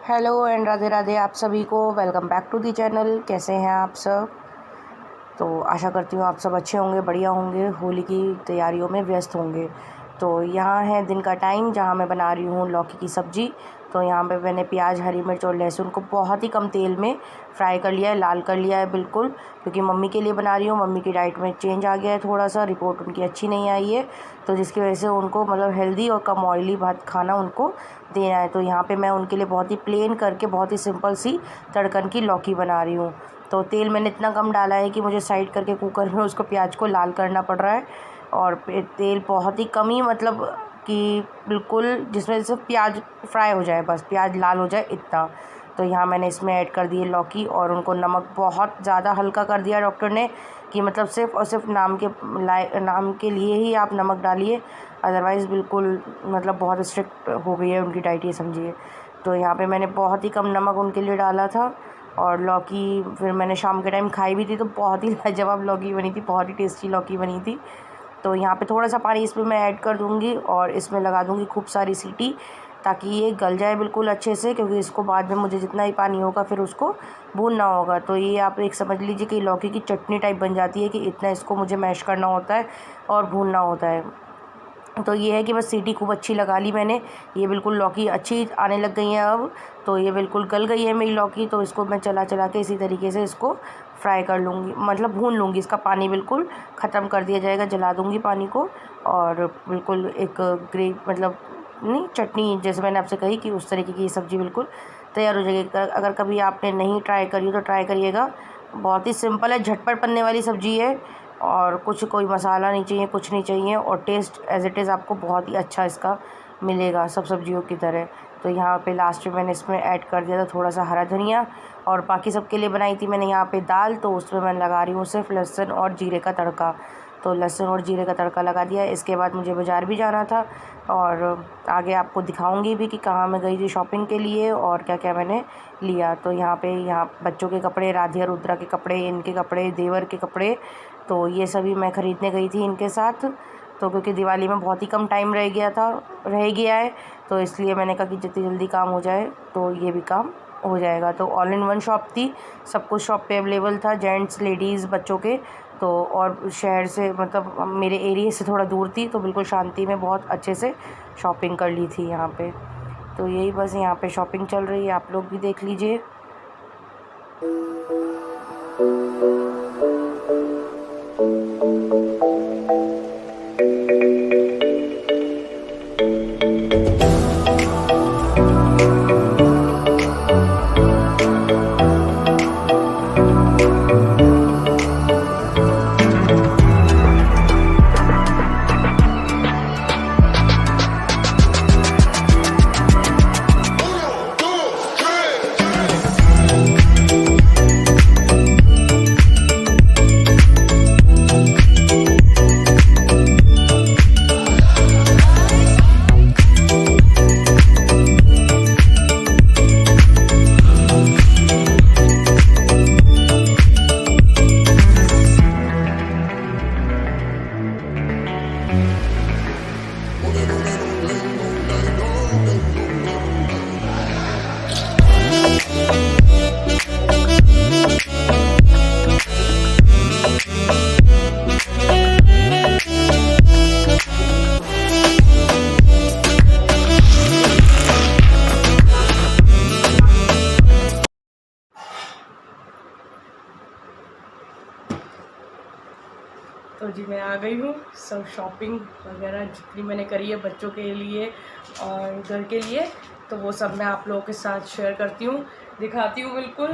Hello and Radhe Radhe आप सभी को। Welcome back to the channel. कैसे हैं आप सब? तो आशा करती हूँ आप सब अच्छे होंगे, बढ़िया होंगे, होली की तैयारियों में व्यस्त होंगे। तो यहाँ है दिन का टाइम जहाँ मैं बना रही हूँ लौकी की सब्ज़ी। तो यहाँ पे मैंने प्याज, हरी मिर्च और लहसुन को बहुत ही कम तेल में फ्राई कर लिया है, लाल कर लिया है बिल्कुल, क्योंकि मम्मी के लिए बना रही हूँ। मम्मी की डाइट में चेंज आ गया है, थोड़ा सा रिपोर्ट उनकी अच्छी नहीं आई है, तो जिसकी वजह से उनको मतलब हेल्दी और कम ऑयली भात खाना उनको देना है। तो यहाँ पे मैं उनके लिए बहुत ही प्लेन करके बहुत ही सिंपल सी तड़कन की लौकी बना रही हूँ। तो तेल मैंने इतना कम डाला है कि मुझे साइड करके कुकर में उसको प्याज को लाल करना पड़ रहा है, और तेल बहुत ही कम ही, मतलब कि बिल्कुल जिसमें सिर्फ प्याज फ्राई हो जाए, बस प्याज लाल हो जाए इतना। तो यहाँ मैंने इसमें ऐड कर दिए लौकी, और उनको नमक बहुत ज़्यादा हल्का कर दिया डॉक्टर ने कि मतलब सिर्फ और सिर्फ नाम के लिए ही आप नमक डालिए, अदरवाइज़ बिल्कुल मतलब बहुत स्ट्रिक्ट हो गई है उनकी डाइट, ये समझिए। तो यहाँ पे मैंने बहुत ही कम नमक उनके लिए डाला था। और लौकी फिर मैंने शाम के टाइम खाई भी थी, तो बहुत ही लाजवाब लौकी बनी थी, बहुत ही टेस्टी लौकी बनी थी। तो यहाँ पे थोड़ा सा पानी इसमें मैं ऐड कर दूँगी और इसमें लगा दूँगी खूब सारी सीटी, ताकि ये गल जाए बिल्कुल अच्छे से, क्योंकि इसको बाद में मुझे जितना ही पानी होगा फिर उसको भूनना होगा। तो ये आप एक समझ लीजिए कि लौकी की चटनी टाइप बन जाती है, कि इतना इसको मुझे मैश करना होता है और भूनना होता है। तो ये है कि बस सीटी खूब अच्छी लगा ली मैंने। ये बिल्कुल लौकी अच्छी आने लग गई है अब, तो ये बिल्कुल गल गई है मेरी लौकी। तो इसको मैं चला चला के इसी तरीके से इसको फ्राई कर लूँगी, मतलब भून लूँगी। इसका पानी बिल्कुल ख़त्म कर दिया जाएगा, जला दूँगी पानी को, और बिल्कुल एक मतलब नहीं, चटनी जैसे मैंने आपसे कही कि उस तरीके की सब्ज़ी बिल्कुल तैयार हो जाएगी। अगर कभी आपने नहीं ट्राई करी हो तो ट्राई करिएगा। बहुत ही सिंपल है, झटपट बनने वाली सब्ज़ी है, और कुछ कोई मसाला नहीं चाहिए, कुछ नहीं चाहिए, और टेस्ट एज़ इट इज़ आपको बहुत ही अच्छा इसका मिलेगा सब सब्जियों की तरह। तो यहाँ पे लास्ट में मैंने इसमें ऐड कर दिया था थोड़ा सा हरा धनिया, और बाकी सबके लिए बनाई थी मैंने यहाँ पे दाल, तो उसमें मैं लगा रही हूँ सिर्फ लहसुन और जीरे का तड़का। तो लहसुन और जीरे का तड़का लगा दिया। इसके बाद मुझे बाज़ार भी जाना था, और आगे आपको दिखाऊंगी भी कि कहाँ मैं गई थी शॉपिंग के लिए और क्या क्या मैंने लिया। तो यहाँ बच्चों के कपड़े, राधिया रुद्रा के कपड़े, इनके कपड़े, देवर के कपड़े, तो ये सभी मैं ख़रीदने गई थी इनके साथ। तो क्योंकि दिवाली में बहुत ही कम टाइम रह गया है, तो इसलिए मैंने कहा कि जितनी जल्दी काम हो जाए तो ये भी काम हो जाएगा। तो ऑल इन वन शॉप थी, सब कुछ शॉप पे अवेलेबल था, जेंट्स, लेडीज़, बच्चों के। तो और शहर से मतलब मेरे एरिया से थोड़ा दूर थी, तो बिल्कुल शांति में बहुत अच्छे से शॉपिंग कर ली थी यहाँ पे। तो यही बस यहाँ पे शॉपिंग चल रही है, आप लोग भी देख लीजिए। तो जी मैं आ गई हूँ। सब शॉपिंग वगैरह जितनी मैंने करी है बच्चों के लिए और घर के लिए, तो वो सब मैं आप लोगों के साथ शेयर करती हूँ, दिखाती हूँ बिल्कुल।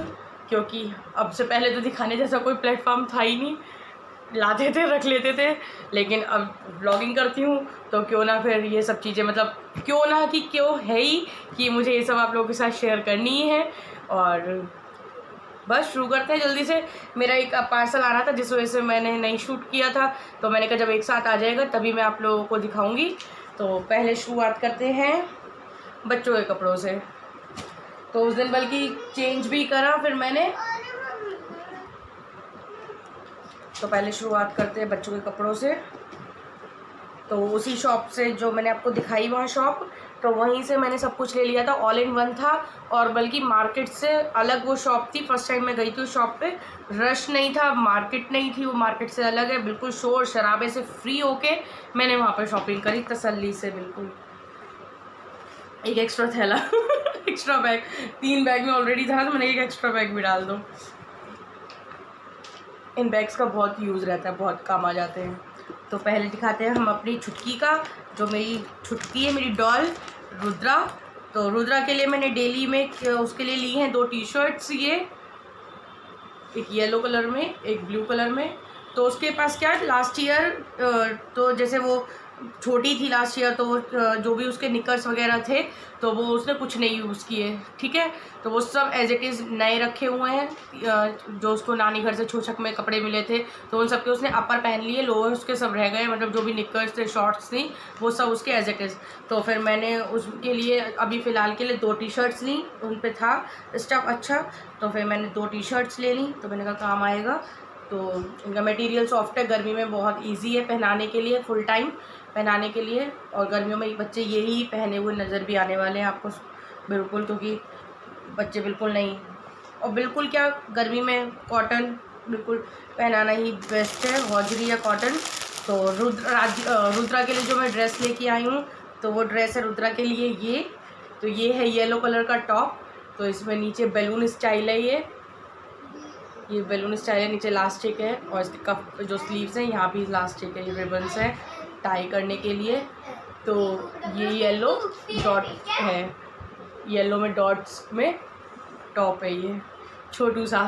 क्योंकि अब से पहले तो दिखाने जैसा कोई प्लेटफॉर्म था ही नहीं, लाते थे, रख लेते थे, लेकिन अब व्लॉगिंग करती हूँ तो क्यों ना फिर ये सब चीज़ें, मतलब क्यों ना कि क्यों है ही कि मुझे ये सब आप लोगों के साथ शेयर करनी है। और बस शुरू करते हैं जल्दी से। मेरा एक पार्सल आ रहा था जिस वजह से मैंने नहीं शूट किया था, तो मैंने कहा जब एक साथ आ जाएगा तभी मैं आप लोगों को दिखाऊंगी। तो पहले शुरुआत करते हैं बच्चों के कपड़ों से। तो उस दिन बल्कि चेंज भी करा फिर मैंने, तो पहले शुरुआत करते हैं बच्चों के कपड़ों से। तो उसी शॉप से जो मैंने आपको दिखाई वहाँ शॉप, तो वहीं से मैंने सब कुछ ले लिया था, ऑल इन वन था। और बल्कि मार्केट से अलग वो शॉप थी, फर्स्ट टाइम मैं गई थी उस शॉप पे, रश नहीं था, मार्केट नहीं थी, वो मार्केट से अलग है, बिल्कुल शोर शराबे से फ्री होके मैंने वहाँ पर शॉपिंग करी तसल्ली से बिल्कुल। एक एक्स्ट्रा थैला एक्स्ट्रा बैग, 3 बैग में ऑलरेडी था तो मैंने एक एक्स्ट्रा बैग भी डाल दो। इन बैग्स का बहुत यूज़ रहता है, बहुत काम आ जाते हैं। तो पहले दिखाते हैं हम अपनी छुटकी का, जो मेरी छुटकी है, मेरी डॉल रुद्रा। तो रुद्रा के लिए मैंने डेली में उसके लिए ली हैं 2 टी-शर्ट्स, ये एक येलो कलर में एक ब्लू कलर में। तो उसके पास क्या लास्ट ईयर, तो जैसे वो छोटी थी लास्ट ईयर, तो वो जो भी उसके निकर्स वगैरह थे तो वो उसने कुछ नहीं यूज़ किए, ठीक है। तो वो सब एज इट इज़ नए रखे हुए हैं, जो उसको नानी घर से छोछक में कपड़े मिले थे तो उन सब के उसने अपर पहन लिए, लोअर उसके सब रह गए, मतलब जो भी निकर्स थे, शॉर्ट्स थी, वो सब उसके एज इट इज़। तो फिर मैंने उसके लिए अभी फ़िलहाल के लिए 2 टी-शर्ट्स ली, उन पे था स्टफ़ अच्छा, तो फिर मैंने 2 टी-शर्ट्स ले ली। तो मैंने कहा काम आएगा। तो इनका मटेरियल सॉफ्ट है, गर्मी में बहुत इजी है पहनाने के लिए, फुल टाइम पहनाने के लिए। और गर्मियों में बच्चे यही पहने हुए नज़र भी आने वाले हैं आपको बिल्कुल, क्योंकि बच्चे बिल्कुल नहीं, और बिल्कुल क्या गर्मी में कॉटन बिल्कुल पहनाना ही बेस्ट है, हौजरी या कॉटन। तो रुद्रा के लिए जो मैं ड्रेस लेके आई हूँ, तो वो ड्रेस है रुद्रा के लिए ये। तो ये है येलो कलर का टॉप, तो इसमें नीचे बैलून स्टाइल है, ये बैलून स्टाइल है, नीचे लास्टिक है, और इसके कफ जो स्लीव्स हैं यहाँ भी लास्टिक है, ये रिबन्स है टाई करने के लिए। तो ये येलो डॉट है, येलो में डॉट्स में टॉप है ये छोटू सा।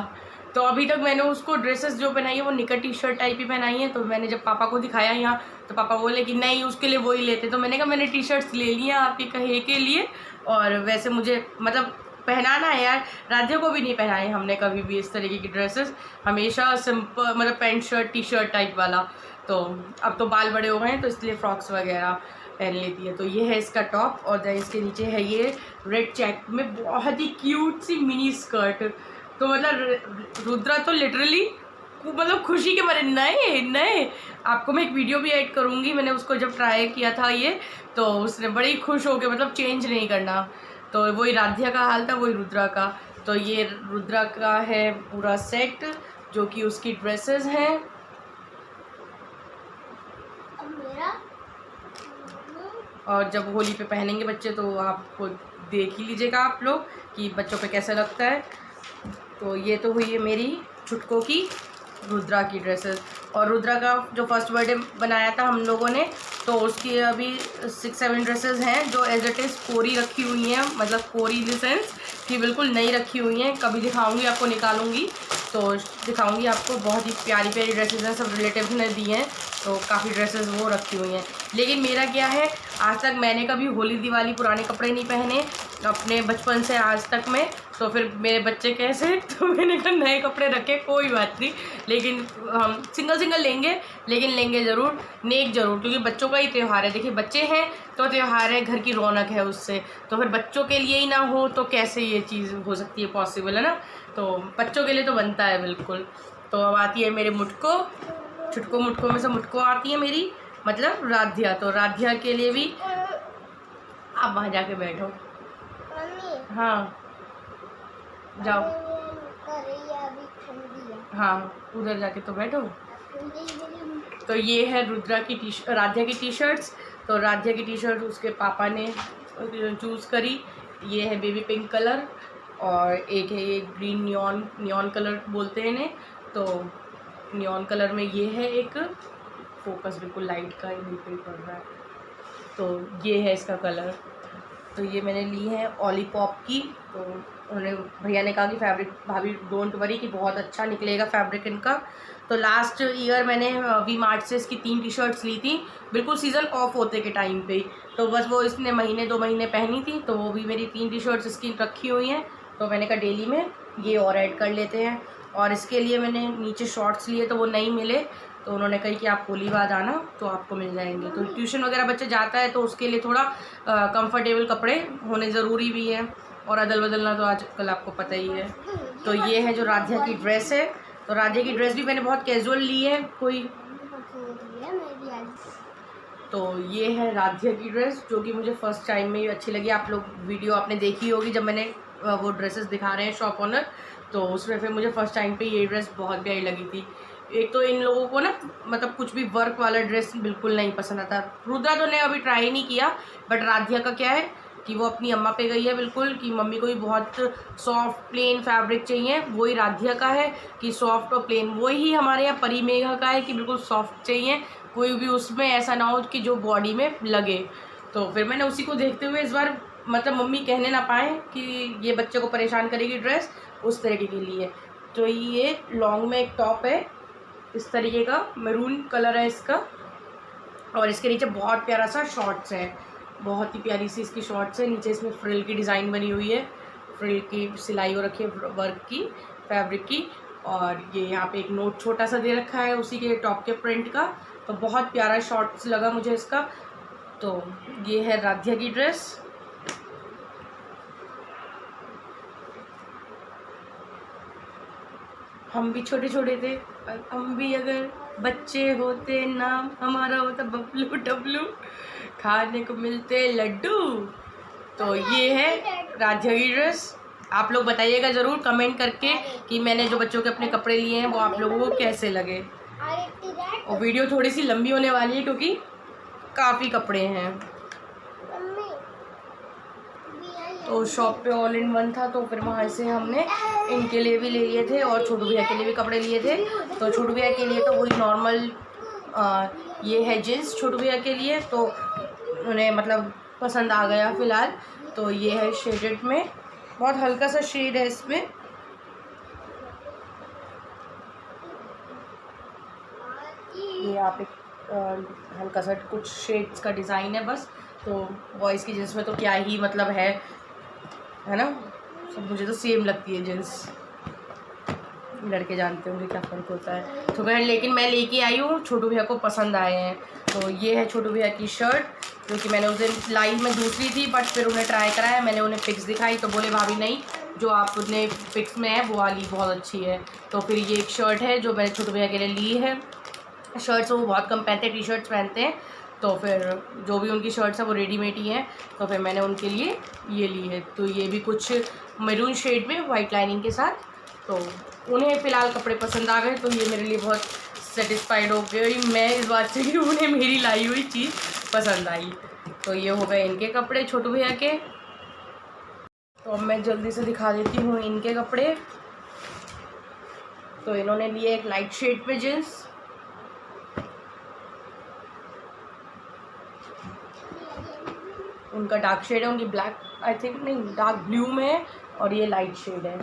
तो अभी तक मैंने उसको ड्रेसेस जो पहनाई है वो निकर टी-शर्ट टाइप ही पहनाई है। तो मैंने जब पापा को दिखाया यहाँ, तो पापा बोले कि नहीं उसके लिए वही लेते। तो मैंने कहा मैंने टी-शर्ट्स ले लिया आपके कहे के लिए, और वैसे मुझे मतलब पहनाना है यार, राध्या को भी नहीं पहनाए हमने कभी भी इस तरीके की ड्रेसेस, हमेशा सिंपल मतलब पैंट शर्ट टी-शर्ट टाइप वाला। तो अब तो बाल बड़े हो गए हैं तो इसलिए फ्रॉक्स वगैरह पहन लेती है। तो ये है इसका टॉप, और देन इसके नीचे है ये रेड चेक में बहुत ही क्यूट सी मिनी स्कर्ट। तो मतलब रुद्रा तो लिटरली मतलब खुशी के मारे नए आपको मैं एक वीडियो भी ऐड करूँगी, मैंने उसको जब ट्राई किया था ये, तो उसने बड़ी खुश हो गया, मतलब चेंज नहीं करना। तो वही राध्या का हाल था, वही रुद्रा का। तो ये रुद्रा का है पूरा सेट, जो कि उसकी ड्रेसेस हैं। और जब होली पे पहनेंगे बच्चे तो आपको देख ही लीजिएगा आप लोग कि बच्चों पे कैसा लगता है। तो ये तो हुई है मेरी छुटकों की रुद्रा की ड्रेसेस। और रुद्रा का जो फर्स्ट बर्थडे बनाया था हम लोगों ने, तो उसकी अभी 6-7 ड्रेसेस हैं जो एज इट इज़ कोरी रखी हुई हैं, मतलब कोरी इन द सेंस कि बिल्कुल नई रखी हुई हैं। कभी दिखाऊंगी आपको, निकालूंगी तो दिखाऊंगी आपको। बहुत ही प्यारी प्यारी ड्रेसेस हैं, सब रिलेटिव्स ने दी हैं, तो काफ़ी ड्रेसेस वो रखी हुई हैं। लेकिन मेरा क्या है, आज तक मैंने कभी होली दिवाली पुराने कपड़े नहीं पहने अपने बचपन से आज तक में। तो फिर मेरे बच्चे कैसे, तो मैंने कहा नए कपड़े रखे कोई बात नहीं, लेकिन हम सिंगल लेंगे, लेकिन लेंगे ज़रूर, नेक ज़रूर, क्योंकि बच्चों का ही त्यौहार है। देखिए बच्चे हैं तो त्यौहार है, घर की रौनक है उससे, तो फिर बच्चों के लिए ही ना हो तो कैसे ये चीज़ हो सकती है, पॉसिबल है ना। तो बच्चों के लिए तो बनता है बिल्कुल। तो अब आती है मेरे मुटको, मुटको में से मुटको आती है मेरी, मतलब राध्या। तो राध्या के लिए भी आप वहाँ जाके बैठो, हाँ जाओ, हाँ उधर जाके तो बैठो। तो ये है रुद्रा की राध्या की टी-शर्ट्स। तो राध्या की टी-शर्ट उसके पापा ने चूज़ करी। ये है बेबी पिंक कलर, और एक है ये ग्रीन नियॉन कलर बोलते हैं इन्हें। तो नियॉन कलर में ये है एक, फोकस बिल्कुल लाइट का ही बिल्कुल पड़ रहा है। तो ये है इसका कलर। तो ये मैंने ली है ओलीपॉप की। तो उन्होंने भैया ने कहा कि फैब्रिक भाभी डोंट वरी कि बहुत अच्छा निकलेगा फैब्रिक इनका। तो लास्ट ईयर मैंने वी मार्ट से इसकी 3 टी-शर्ट्स ली थी, बिल्कुल सीज़न ऑफ होते के टाइम पे। तो बस वो इसने 2 महीने पहनी थी, तो वो भी मेरी 3 टी-शर्ट्स इसकी रखी हुई हैं। तो मैंने कहा डेली में ये और ऐड कर लेते हैं। और इसके लिए मैंने नीचे शॉर्ट्स लिए तो वो नहीं मिले, तो उन्होंने कही कि आप होली बाद आना तो आपको मिल जाएंगे। तो ट्यूशन वगैरह बच्चे जाता है तो उसके लिए थोड़ा कंफर्टेबल कपड़े होने ज़रूरी भी है, और अदल बदलना तो आजकल आपको पता ही है। तो ये है जो राध्या की ड्रेस है। तो राध्या की ड्रेस भी मैंने बहुत कैजुअल ली है, कोई तो ये है राधिया की ड्रेस, जो कि मुझे फ़र्स्ट टाइम में ही अच्छी लगी। आप लोग वीडियो आपने देखी होगी जब मैंने वो ड्रेसेस दिखा रहे हैं शॉप ओनर, तो उसमें फिर मुझे फ़र्स्ट टाइम पे ये ड्रेस बहुत प्यारी लगी थी। एक तो इन लोगों को ना मतलब कुछ भी वर्क वाला ड्रेस बिल्कुल नहीं पसंद आता। रुद्रा तो ने अभी ट्राई नहीं किया, बट राधिया का क्या है कि वो अपनी अम्मा पे गई है बिल्कुल, कि मम्मी को भी बहुत सॉफ्ट प्लेन फैब्रिक चाहिए। वही राधिया का है कि सॉफ्ट और प्लेन। वही हमारे यहाँ परी मेघा का है कि बिल्कुल सॉफ्ट चाहिए, कोई भी उसमें ऐसा ना हो कि जो बॉडी में लगे। तो फिर मैंने उसी को देखते हुए इस बार मतलब मम्मी कहने ना पाए कि ये बच्चे को परेशान करेगी ड्रेस, उस तरीके के लिए। तो ये लॉन्ग में एक टॉप है इस तरीके का, मैरून कलर है इसका, और इसके नीचे बहुत प्यारा सा शॉर्ट्स है, बहुत ही प्यारी सी इसकी शॉर्ट्स है। नीचे इसमें फ्रिल की डिज़ाइन बनी हुई है, फ्रिल की सिलाई हो रखी है वर्क की, फैब्रिक की। और ये यहाँ पे एक नोट छोटा सा दे रखा है उसी के टॉप के प्रिंट का। तो बहुत प्यारा शॉर्ट्स लगा मुझे इसका। तो ये है राधिया की ड्रेस। हम भी छोटे छोटे थे, हम भी अगर बच्चे होते, नाम हमारा होता बबलू डबलू, खाने को मिलते लड्डू। तो ये है राधिया की ड्रेस। आप लोग बताइएगा ज़रूर कमेंट करके कि मैंने जो बच्चों के अपने कपड़े लिए हैं वो आप लोगों को कैसे लगे। और वीडियो थोड़ी सी लंबी होने वाली है क्योंकि काफ़ी कपड़े हैं। तो शॉप पे ऑल इन वन था, तो फिर वहाँ से हमने इनके लिए भी ले लिए थे और छोटू भैया के लिए भी कपड़े लिए थे। तो छोटू भैया के लिए तो वही नॉर्मल ये है जीन्स छोटू भैया के लिए, तो उन्हें मतलब पसंद आ गया फ़िलहाल। तो ये है शेडेड में, बहुत हल्का सा शेड है इसमें। ये यहाँ पे हल्का सा कुछ शेड्स का डिज़ाइन है बस। तो बॉयज़ की जीन्स में तो क्या ही मतलब है ना, सब मुझे तो सेम लगती है जीन्स। लड़के जानते होंगे क्या फ़र्क होता है। तो खैर लेकिन मैं लेके आई हूँ, छोटू भैया को पसंद आए हैं। तो ये है छोटू भैया की शर्ट, जो कि मैंने उस दिन लाइव में दूसरी थी, बट फिर उन्हें ट्राई कराया, मैंने उन्हें पिक्स दिखाई तो बोले भाभी नहीं, जो आपने पिक्स में है वो वाली बहुत अच्छी है। तो फिर ये एक शर्ट है जो मैंने छोटू भैया के लिए ली है। शर्ट्स वो बहुत कम पहनते हैं, टी शर्ट्स पहनते हैं, तो फिर जो भी उनकी शर्ट्स हैं वो रेडीमेड ही हैं। तो फिर मैंने उनके लिए ये ली है। तो ये भी कुछ मैरून शेड में वाइट लाइनिंग के साथ। तो उन्हें फ़िलहाल कपड़े पसंद आ गए, तो ये मेरे लिए बहुत सेटिस्फाइड हो गई मैं इस बात से कि उन्हें मेरी लाई हुई चीज़ पसंद आई। तो ये हो गए इनके कपड़े छोटू भैया के। तो अब मैं जल्दी से दिखा देती हूँ इनके कपड़े। तो इन्होंने लिए एक लाइट शेड पे जीन्स, उनका डार्क शेड है, उनकी ब्लैक आई थिंक नहीं डार्क ब्लू में है, और ये लाइट शेड है।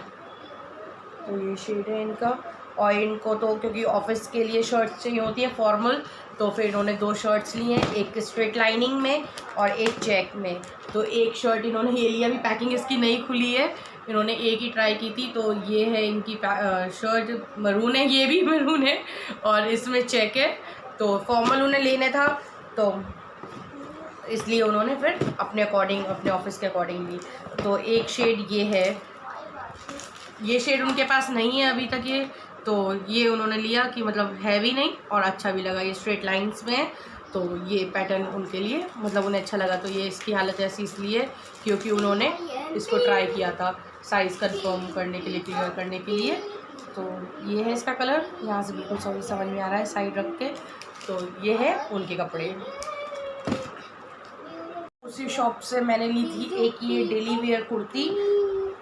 तो ये शेड है इनका। और इनको तो क्योंकि ऑफिस के लिए शर्ट्स चाहिए होती है फॉर्मल, तो फिर इन्होंने 2 शर्ट्स ली हैं, एक स्ट्रेट लाइनिंग में और एक चेक में। तो एक शर्ट इन्होंने ये लिया, अभी पैकिंग इसकी नहीं खुली है, इन्होंने एक ही ट्राई की थी। तो ये है इनकी शर्ट, मरून है, ये भी मरून है और इसमें चेक है। तो फॉर्मल उन्हें लेना था, तो इसलिए उन्होंने फिर अपने अकॉर्डिंग, अपने ऑफिस के अकॉर्डिंग ली। तो एक शेड ये है, ये शेड उनके पास नहीं है अभी तक ये, तो ये उन्होंने लिया कि मतलब हैवी नहीं और अच्छा भी लगा, ये स्ट्रेट लाइंस में है। तो ये पैटर्न उनके लिए मतलब उन्हें अच्छा लगा। तो ये इसकी हालत ऐसी इसलिए क्योंकि उन्होंने इसको ट्राई किया था साइज़ कंफर्म करने के लिए, क्लियर करने के लिए। तो ये है इसका कलर, यहाँ से बिल्कुल सही समझ में आ रहा है साइड रख के। तो ये है उनके कपड़े। उसी शॉप से मैंने ली थी एक ये डेली वेयर कुर्ती।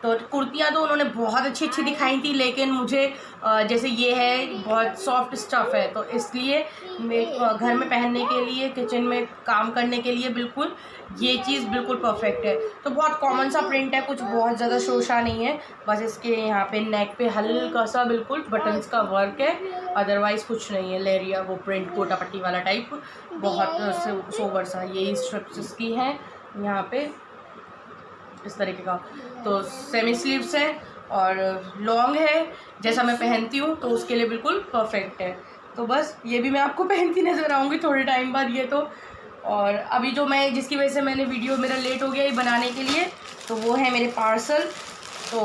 तो कुर्तियाँ तो उन्होंने बहुत अच्छी अच्छी दिखाई थी, लेकिन मुझे जैसे ये है बहुत सॉफ्ट स्टफ़ है, तो इसलिए घर में पहनने के लिए, किचन में काम करने के लिए बिल्कुल ये चीज़ बिल्कुल परफेक्ट है। तो बहुत कॉमन सा प्रिंट है, कुछ बहुत ज़्यादा शोशा नहीं है, बस इसके यहाँ पे नेक पे हल्का सा बिल्कुल बटन्स का वर्क है, अदरवाइज़ कुछ नहीं है। लेरिया वो प्रिंट कोटा पट्टी वाला टाइप, बहुत सोबर सा। यही स्ट्रिप्स इसकी हैं यहाँ पे इस तरीके का। तो सेमी स्लीव्स है और लॉन्ग है, जैसा मैं पहनती हूँ तो उसके लिए बिल्कुल परफेक्ट है। तो बस ये भी मैं आपको पहनती नज़र आऊँगी थोड़े टाइम बाद ये तो। और अभी जो मैं जिसकी वजह से मैंने वीडियो मेरा लेट हो गया ये बनाने के लिए, तो वो है मेरे पार्सल। तो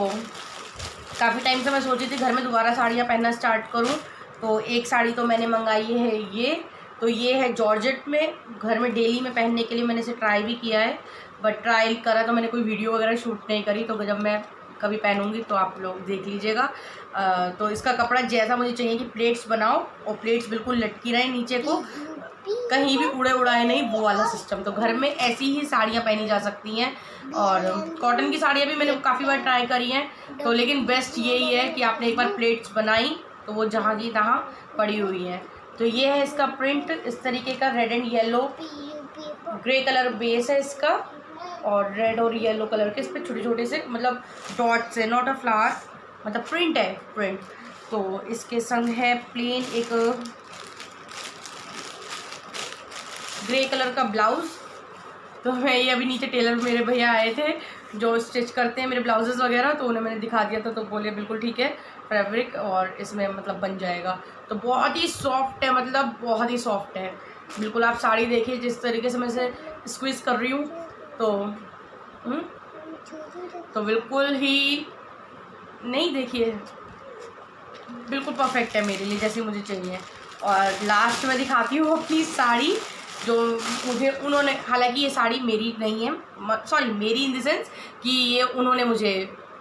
काफ़ी टाइम से मैं सोची थी घर में दोबारा साड़ियाँ पहनना स्टार्ट करूँ। तो एक साड़ी तो मैंने मंगाई है ये, तो ये है जॉर्जेट में, घर में डेली में पहनने के लिए मैंने इसे ट्राई भी किया है, बट ट्राई करा तो मैंने कोई वीडियो वगैरह शूट नहीं करी, तो जब मैं कभी पहनूंगी तो आप लोग देख लीजिएगा। तो इसका कपड़ा जैसा मुझे चाहिए कि प्लेट्स बनाओ और प्लेट्स बिल्कुल लटकी रहे नीचे को, कहीं भी उड़े उड़ाए नहीं, वो वाला सिस्टम। तो घर में ऐसी ही साड़ियाँ पहनी जा सकती हैं, और कॉटन की साड़ियाँ भी मैंने काफ़ी बार ट्राई करी हैं, तो लेकिन बेस्ट यही है कि आपने एक बार प्लेट्स बनाई तो वो जहाँ की तहाँ पड़ी हुई हैं। तो ये है इसका प्रिंट इस तरीके का, red and yellow, grey colour base है इसका, और रेड और येलो कलर के इस पर छोटे छोटे से मतलब डॉट्स है, नॉट अ फ्लावर, मतलब प्रिंट है, प्रिंट। तो इसके संग है प्लेन एक ग्रे कलर का ब्लाउज़। तो मैं ये अभी नीचे टेलर मेरे भैया आए थे जो स्टिच करते हैं मेरे ब्लाउजेज़ वगैरह, तो उन्हें मैंने दिखा दिया था, तो बोले बिल्कुल ठीक है फैब्रिक और इसमें मतलब बन जाएगा। तो बहुत ही सॉफ्ट है, मतलब बहुत ही सॉफ्ट है बिल्कुल। आप साड़ी देखिए जिस तरीके से मैं इसे स्क्वीज़ कर रही हूँ, तो बिल्कुल ही नहीं, देखिए बिल्कुल परफेक्ट है मेरे लिए जैसी मुझे चाहिए। और लास्ट में दिखाती हूँ अपनी साड़ी जो मुझे उन्होंने, हालांकि ये साड़ी मेरी नहीं है, सॉरी मेरी इन द सेंस कि ये उन्होंने मुझे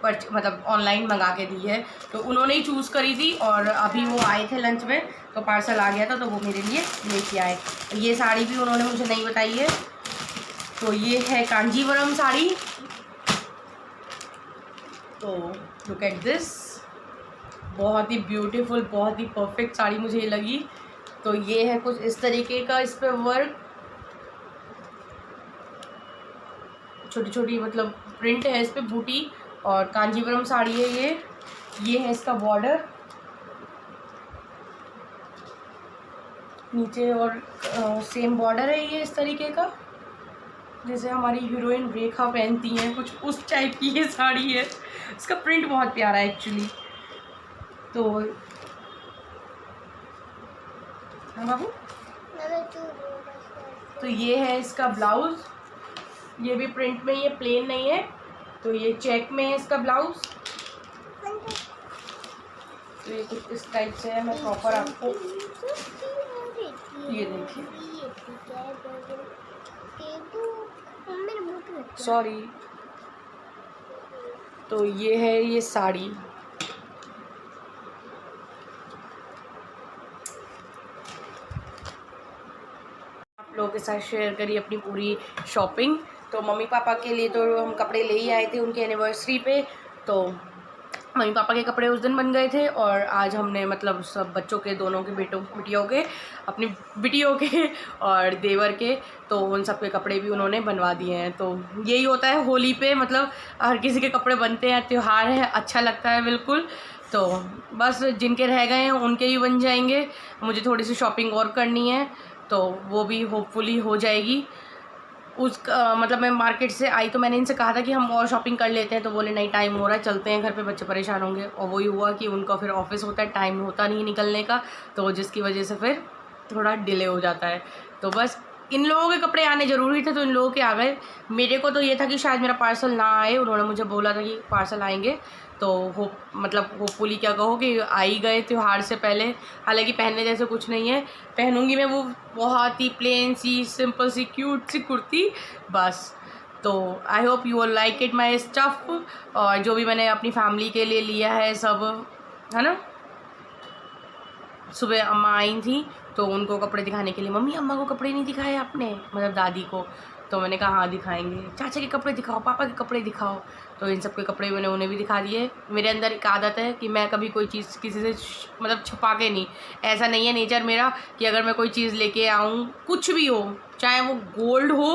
मतलब ऑनलाइन मंगा के दी है, तो उन्होंने ही चूज़ करी थी, और अभी वो आए थे लंच में तो पार्सल आ गया था, तो वो मेरे लिए लेके आए। ये साड़ी भी उन्होंने मुझे नहीं बताई है। तो ये है कांजीवरम साड़ी, तो लुक एट दिस, बहुत ही ब्यूटीफुल, बहुत ही परफेक्ट साड़ी मुझे ये लगी। तो ये है कुछ इस तरीके का, इस पर वर्क छोटी छोटी मतलब प्रिंट है इस पर, बूटी, और कांजीवरम साड़ी है ये है इसका बॉर्डर नीचे, और सेम बॉर्डर है ये इस तरीके का जैसे हमारी हीरोइन रेखा पहनती हैं, कुछ उस टाइप की ये साड़ी है। इसका प्रिंट बहुत प्यारा है एक्चुअली। तो हाँ बाबू, तो ये है इसका ब्लाउज़, ये भी प्रिंट में, ये प्लेन नहीं है, तो ये चेक में है इसका ब्लाउज़। तो ये कुछ इस टाइप से है, मैं प्रॉपर आपको ये देखिए, सॉरी। तो ये है ये साड़ी, लोगों के साथ शेयर करी अपनी पूरी शॉपिंग। तो मम्मी पापा के लिए तो हम कपड़े ले ही आए थे उनके एनिवर्सरी पे, तो मम्मी पापा के कपड़े उस दिन बन गए थे, और आज हमने मतलब सब बच्चों के, दोनों के बिटियों के, अपनी बिटियों के और देवर के, तो उन सब के कपड़े भी उन्होंने बनवा दिए हैं। तो यही होता है होली पे, मतलब हर किसी के कपड़े बनते हैं, त्यौहार है, अच्छा लगता है बिल्कुल। तो बस जिनके रह गए हैं उनके ही बन जाएंगे, मुझे थोड़ी सी शॉपिंग और करनी है, तो वो भी होपफुली हो जाएगी। मतलब मैं मार्केट से आई तो मैंने इनसे कहा था कि हम और शॉपिंग कर लेते हैं, तो बोले नहीं टाइम हो रहा है, चलते हैं घर पे, बच्चे परेशान होंगे। और वही हुआ कि उनका फिर ऑफिस होता है, टाइम होता नहीं निकलने का, तो जिसकी वजह से फिर थोड़ा डिले हो जाता है। तो बस इन लोगों के कपड़े आने ज़रूरी थे, तो इन लोगों के आ गए। मेरे को तो ये था कि शायद मेरा पार्सल ना आए, उन्होंने मुझे बोला था कि पार्सल आएंगे, तो होपफुली क्या कहो कि आ ही गए त्यौहार से पहले। हालांकि पहनने जैसे कुछ नहीं है, पहनूंगी मैं वो बहुत ही प्लेन सी, सिंपल सी, क्यूट सी कुर्ती बस। तो I hope you will like it my stuff, और जो भी मैंने अपनी फैमिली के लिए लिया है सब, है ना। सुबह अम्मा आई थी तो उनको कपड़े दिखाने के लिए, मम्मी अम्मा को कपड़े नहीं दिखाए आपने, मतलब दादी को। तो मैंने कहा हाँ दिखाएंगे, चाचा के कपड़े दिखाओ, पापा के कपड़े दिखाओ। तो इन सब के कपड़े मैंने उन्हें भी दिखा दिए। मेरे अंदर एक आदत है कि मैं कभी कोई चीज़ किसी से मतलब छुपा के नहीं, ऐसा नहीं है नेचर मेरा कि अगर मैं कोई चीज़ लेके आऊँ, कुछ भी हो, चाहे वो गोल्ड हो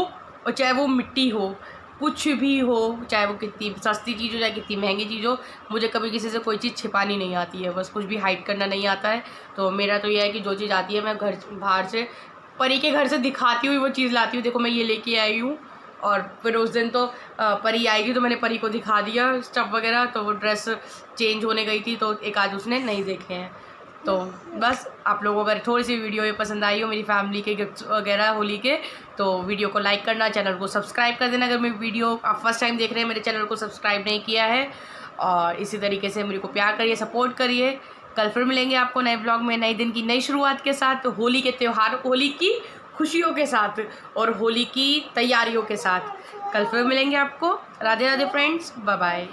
और चाहे वो मिट्टी हो, कुछ भी हो, चाहे वो कितनी सस्ती चीज़ हो चाहे कितनी महंगी चीज़ हो, मुझे कभी किसी से कोई चीज़ छिपानी नहीं आती है, बस कुछ भी हाइड करना नहीं आता है। तो मेरा तो यह है कि जो चीज़ आती है मैं घर बाहर से, परी के घर से दिखाती हुई वो चीज़ लाती हूँ, देखो मैं ये लेके आई हूँ। और फिर उस दिन तो परी आएगी तो मैंने परी को दिखा दिया स्टफ़ वगैरह, तो वो ड्रेस चेंज होने गई थी तो एक आध उसने नहीं देखे हैं। तो बस आप लोगों को अगर थोड़ी सी वीडियो ये पसंद आई हो मेरी फैमिली के गिफ्ट्स वगैरह होली के, तो वीडियो को लाइक करना, चैनल को सब्सक्राइब कर देना। अगर मेरी वीडियो आप फर्स्ट टाइम देख रहे हैं, मेरे चैनल को सब्सक्राइब नहीं किया है, और इसी तरीके से मेरे को प्यार करिए, सपोर्ट करिए। कल फिर मिलेंगे आपको नए ब्लॉग में, नए दिन की नई शुरुआत के साथ, होली के त्यौहार, होली की खुशियों के साथ और होली की तैयारियों के साथ। कल फिर मिलेंगे आपको। Radhe Radhe friends, bye bye.